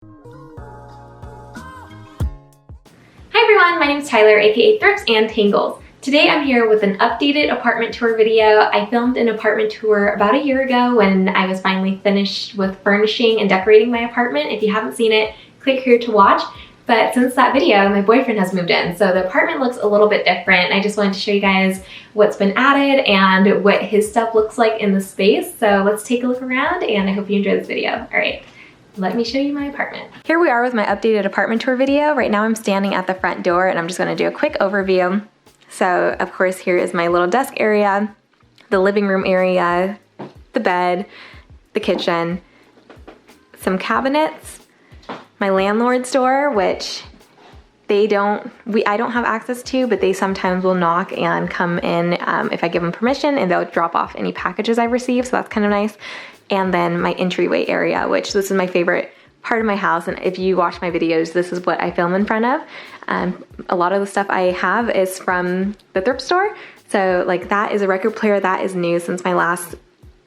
Hi everyone, my name is Tyler, aka Thrifts and Tangles. Today I'm here with an updated apartment tour video. I filmed an apartment tour about a year ago when I was finally finished with furnishing and decorating my apartment. If you haven't seen it, click here to watch. But since that video, my boyfriend has moved in, so the apartment looks a little bit different. I just wanted to show you guys what's been added and what his stuff looks like in the space. So let's take a look around and I hope you enjoy this video. All right. Let me show you my apartment. Here we are with my updated apartment tour video. Right now I'm standing at the front door and I'm just gonna do a quick overview. So of course here is my little desk area, the living room area, the bed, the kitchen, some cabinets, my landlord's door, which I don't have access to, but they sometimes will knock and come in if I give them permission, and they'll drop off any packages I receive, so that's kind of nice. And then my entryway area, which this is my favorite part of my house, and if you watch my videos, this is what I film in front of. A lot of the stuff I have is from the thrift store, so like that is a record player that is new since my last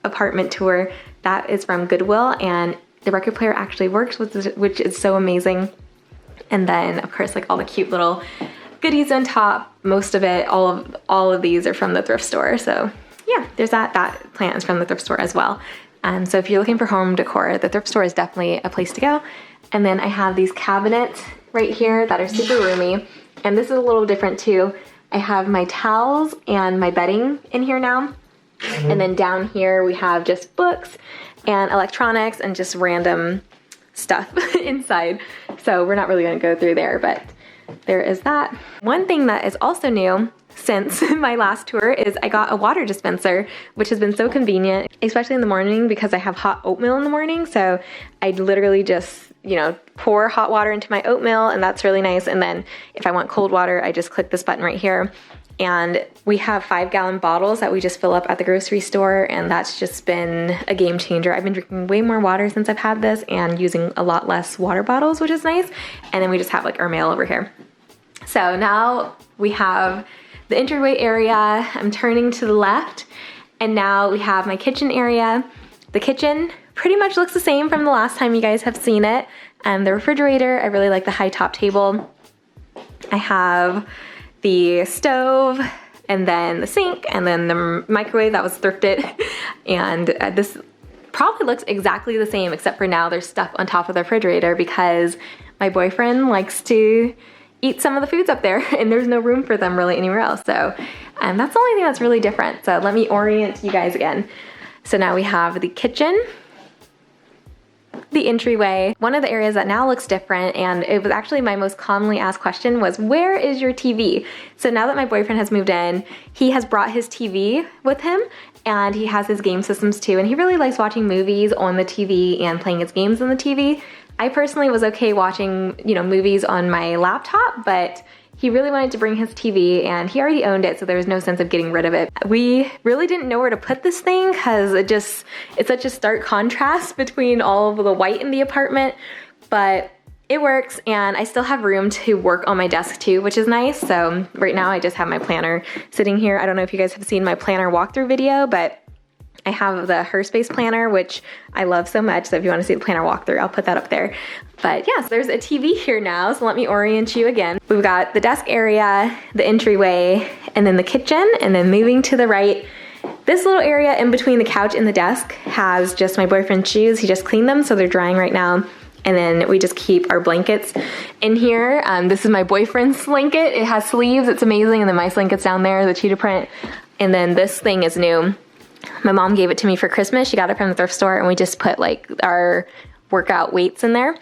apartment tour. That is from Goodwill, and the record player actually works, which is so amazing. And then of course like all the cute little goodies on top. Most of it, all of these are from the thrift store. So yeah, there's that plant is from the thrift store as well. So if you're looking for home decor, the thrift store is definitely a place to go. And then I have these cabinets right here that are super roomy. And this is a little different too. I have my towels and my bedding in here now. And then down here we have just books and electronics and just random stuff inside. So we're not really gonna go through there, but there is that. One thing that is also new since my last tour is I got a water dispenser, which has been so convenient, especially in the morning because I have hot oatmeal in the morning. So I literally just, pour hot water into my oatmeal, and that's really nice. And then if I want cold water, I just click this button right here. And we have 5-gallon bottles that we just fill up at the grocery store, and that's just been a game changer. I've been drinking way more water since I've had this and using a lot less water bottles, which is nice. And then we just have like our mail over here. So now we have the entryway area. I'm turning to the left, and now we have my kitchen area. The kitchen pretty much looks the same from the last time you guys have seen it. The refrigerator, I really like the high top table. I have the stove, and then the sink, and then the microwave that was thrifted. And this probably looks exactly the same, except for now there's stuff on top of the refrigerator because my boyfriend likes to eat some of the foods up there, and there's no room for them really anywhere else. So that's the only thing that's really different. So let me orient you guys again. So now we have the kitchen, the entryway. One of the areas that now looks different, and it was actually my most commonly asked question, was where is your TV? So now that my boyfriend has moved in, he has brought his TV with him, and he has his game systems too, and he really likes watching movies on the TV and playing his games on the TV. I personally was okay watching, movies on my laptop, but he really wanted to bring his TV, and he already owned it, so there was no sense of getting rid of it. We really didn't know where to put this thing because it's such a stark contrast between all of the white in the apartment, but it works, and I still have room to work on my desk too, which is nice. So right now I just have my planner sitting here. I don't know if you guys have seen my planner walkthrough video, but I have the Herspace planner, which I love so much. So if you want to see the planner walkthrough, I'll put that up there. But yeah, so there's a TV here now. So let me orient you again. We've got the desk area, the entryway, and then the kitchen. And then moving to the right, this little area in between the couch and the desk has just my boyfriend's shoes. He just cleaned them, so they're drying right now. And then we just keep our blankets in here. This is my boyfriend's blanket. It has sleeves, it's amazing. And then my blanket's down there, the cheetah print. And then this thing is new. My mom gave it to me for Christmas. She got it from the thrift store, and we just put like our workout weights in there.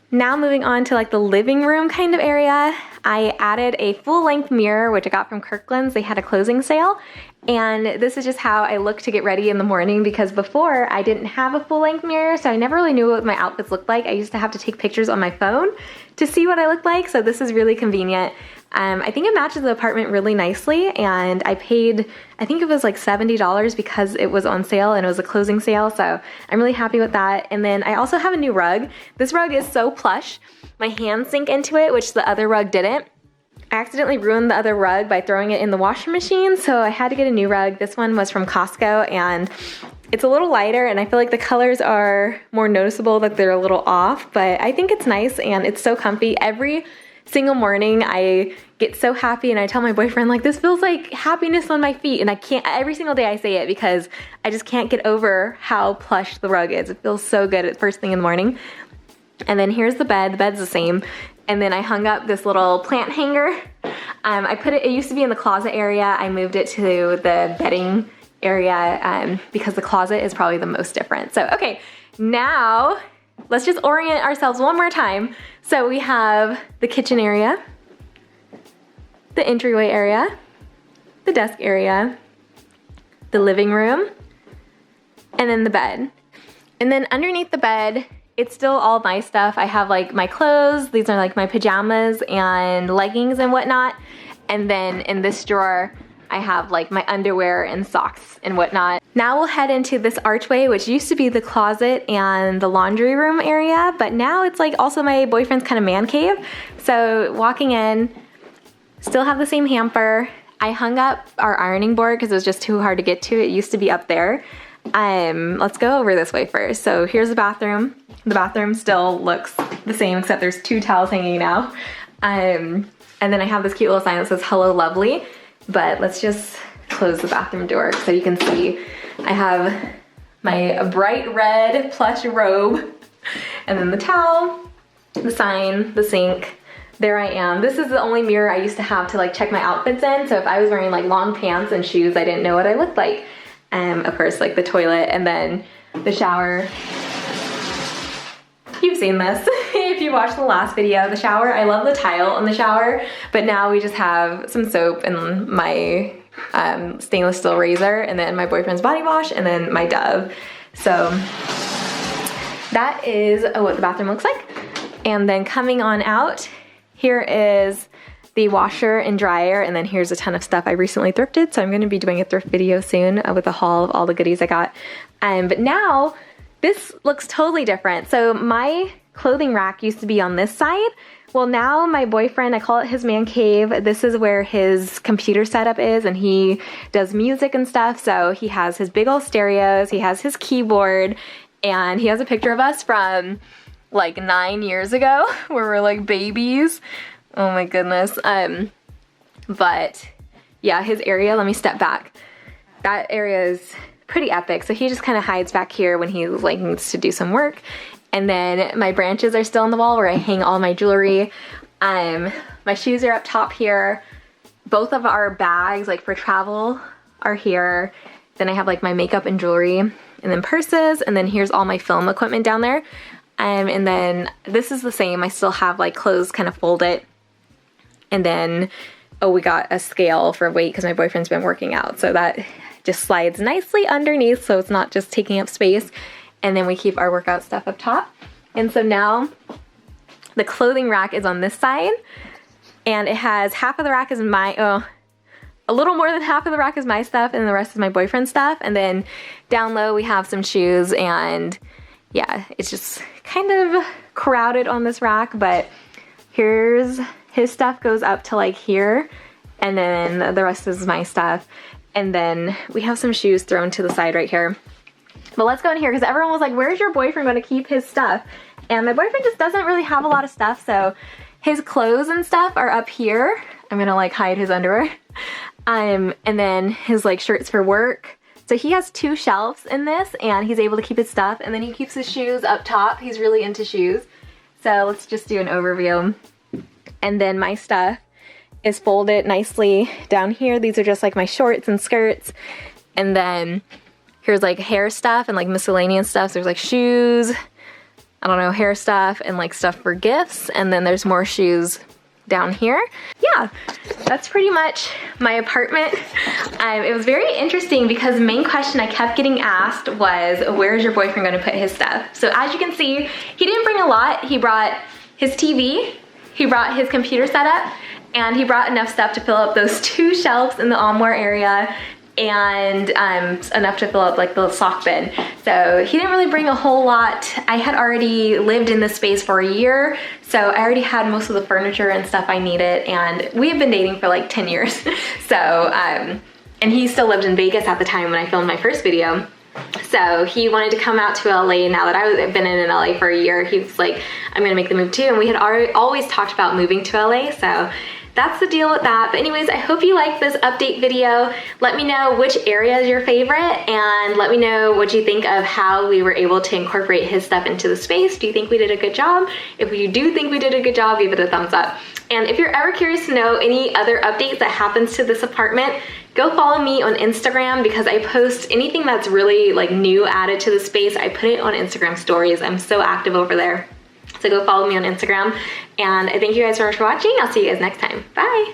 Now moving on to like the living room kind of area, I added a full-length mirror, which I got from Kirkland's. They had a closing sale, and this is just how I look to get ready in the morning, because before I didn't have a full-length mirror, so I never really knew what my outfits looked like. I used to have to take pictures on my phone to see what I looked like, so this is really convenient. I think it matches the apartment really nicely, and I paid, I think it was like $70 because it was on sale and it was a closing sale, so I'm really happy with that. And then I also have a new rug. This rug is so plush. My hands sink into it, which the other rug didn't. I accidentally ruined the other rug by throwing it in the washing machine, so I had to get a new rug. This one was from Costco, and It's a little lighter and I feel like the colors are more noticeable, that they're a little off, but I think it's nice and it's so comfy. Every single morning I get so happy and I tell my boyfriend, like, this feels like happiness on my feet, and I can't, every single day I say it because I just can't get over how plush the rug is. It feels so good at first thing in the morning. And then here's the bed. The bed's the same. And then I hung up this little plant hanger. I put it, it used to be in the closet area. I moved it to the bedding area because the closet is probably the most different. So, okay, now let's just orient ourselves one more time. So we have the kitchen area, the entryway area, the desk area, the living room, and then the bed. And then underneath the bed, it's still all my stuff. I have like my clothes. These are like my pajamas and leggings and whatnot. And then in this drawer, I have like my underwear and socks and whatnot. Now we'll head into this archway, which used to be the closet and the laundry room area, but now it's like also my boyfriend's kind of man cave. So walking in, still have the same hamper. I hung up our ironing board because it was just too hard to get to. It used to be up there. Let's go over this way first. So here's the bathroom. The bathroom still looks the same except there's 2 towels hanging now. And then I have this cute little sign that says hello lovely, but let's just close the bathroom door so you can see. I have my bright red plush robe and then the towel, the sign, the sink. There I am. This is the only mirror I used to have to like check my outfits in. So if I was wearing like long pants and shoes, I didn't know what I looked like. Of course, like the toilet and then the shower. You've seen this if you watched the last video. The shower, I love the tile in the shower, but now we just have some soap and my stainless steel razor and then my boyfriend's body wash and then my Dove. So that is what the bathroom looks like. And then coming on out, here is the washer and dryer, and then here's a ton of stuff I recently thrifted, so I'm going to be doing a thrift video soon with a haul of all the goodies I got. But now this looks totally different. So my clothing rack used to be on this side. Well, now my boyfriend, I call it his man cave. This is where his computer setup is, and he does music and stuff. So he has his big old stereos, he has his keyboard, and he has a picture of us from like 9 years ago where we're like babies. Oh my goodness. But yeah, his area, let me step back. That area is pretty epic. So he just kind of hides back here when he like needs to do some work. And then my branches are still on the wall where I hang all my jewelry. My shoes are up top here. Both of our bags, like for travel, are here. Then I have like my makeup and jewelry, and then purses, and then here's all my film equipment down there. And then this is the same. I still have like clothes kind of folded. And then, oh, we got a scale for weight because my boyfriend's been working out. So that just slides nicely underneath so it's not just taking up space. And then we keep our workout stuff up top. And so now the clothing rack is on this side. And it has half of the rack is my, a little more than half of the rack is my stuff and the rest is my boyfriend's stuff. And then down low we have some shoes, and yeah, it's just kind of crowded on this rack, but here's his stuff goes up to like here, and then the rest is my stuff. And then we have some shoes thrown to the side right here. But let's go in here because everyone was like, where's your boyfriend going to keep his stuff? And my boyfriend just doesn't really have a lot of stuff, so his clothes and stuff are up here. I'm gonna like hide his underwear. And then his like shirts for work. So he has 2 shelves in this, and he's able to keep his stuff, and then he keeps his shoes up top. He's really into shoes. So let's just do an overview. And then my stuff is folded nicely down here. These are just like my shorts and skirts. And then here's like hair stuff and like miscellaneous stuff. So there's like shoes, I don't know, hair stuff, and like stuff for gifts. And then there's more shoes down here. Yeah, that's pretty much my apartment. It was very interesting because the main question I kept getting asked was, where's your boyfriend going to put his stuff? So as you can see, he didn't bring a lot. He brought his TV, he brought his computer setup, and he brought enough stuff to fill up those 2 shelves in the armoire area, and enough to fill up like the sock bin. So he didn't really bring a whole lot. I had already lived in this space for a year, so I already had most of the furniture and stuff I needed, and we have been dating for like 10 years. So, and he still lived in Vegas at the time when I filmed my first video. So he wanted to come out to LA now that I've been in LA for a year. He was like, I'm gonna make the move too. And we had always talked about moving to LA. So that's the deal with that. But anyways, I hope you liked this update video. Let me know which area is your favorite, and let me know what you think of how we were able to incorporate his stuff into the space. Do you think we did a good job? If you do think we did a good job, give it a thumbs up. And if you're ever curious to know any other updates that happens to this apartment, go follow me on Instagram, because I post anything that's really like new added to the space. I put it on Instagram stories. I'm so active over there. So go follow me on Instagram. And I thank you guys so much for watching. I'll see you guys next time. Bye.